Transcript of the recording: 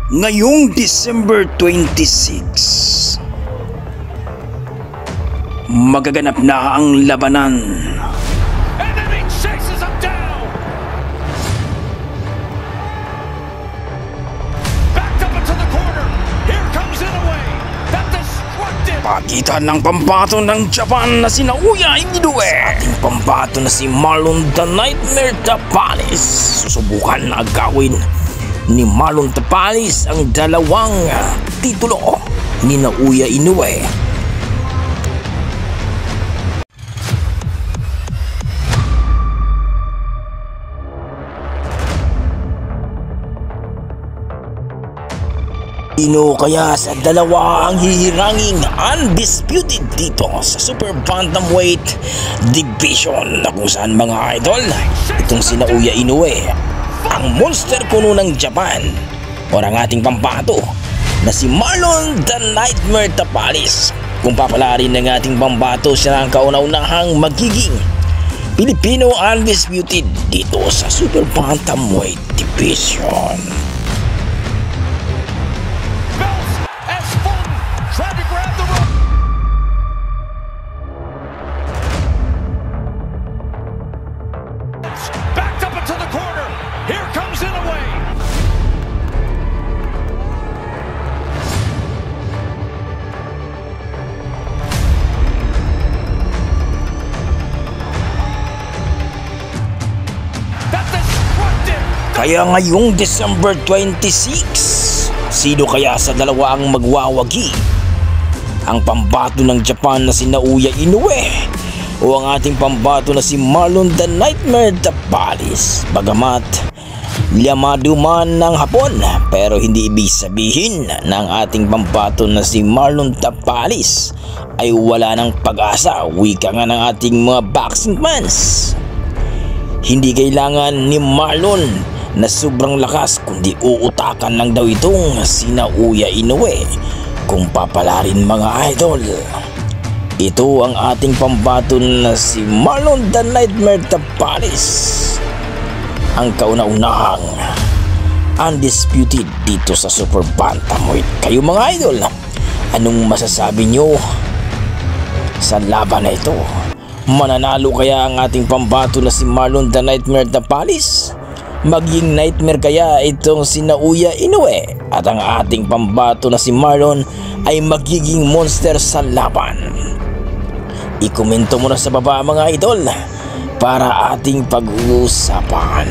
Ngayong December 26, magaganap na ang labanan. Enemy chases him down. Backed up into the corner. Here comes Inoue. That destructive. Pagitan ng pambato ng Japan na si Naoya Inoue at ating pambato na si Marlon the Nightmare Tapalis. Susubukan na agawin ni Marlon Tapalis ang dalawang titulo ni Naoya Inoue. Sino kaya sa dalawa ang hihiranging undisputed dito sa Super Bantamweight Division na kung saan mga idol, itong si Naoya Inoue, ang monster kuno ng Japan, o ang ating pambato na si Marlon the Nightmare Tapalis. Kung papalarin ng ating pambato, siya ang kauna-unahang magiging Pilipino undisputed dito sa Super Bantamweight Division. Trying to grab the rope. Backed up into the corner. Here comes Inoue. That destructive. Kaya ngayong December 26, sino kaya sa dalawa ang magwawagi? Ang pambato ng Japan na si Naoya Inoue o ang ating pambato na si Marlon the Nightmare Tapalis? Bagamat liyamado man ng Hapon, pero hindi ibig sabihin na ang ating pambato na si Marlon Tapalis ay wala ng pag-asa. Wika nga ng ating mga boxing fans. Hindi kailangan ni Marlon na sobrang lakas, kundi uutakan lang daw itong si Naoya Inoue. Kung papalarin mga idol, ito ang ating pambato na si Marlon the Nightmare Tapalis, ang kauna-unahang undisputed dito sa Super Bantamweight. Kayo mga idol, anong masasabi nyo sa laban na ito? Mananalo kaya ang ating pambato na si Marlon the Nightmare Tapalis? Maging nightmare kaya itong si Naoya Inoue? At ang ating pambato na si Marlon ay magiging monster sa laban? Ikomento mo na sa baba mga idol para ating pag-uusapan.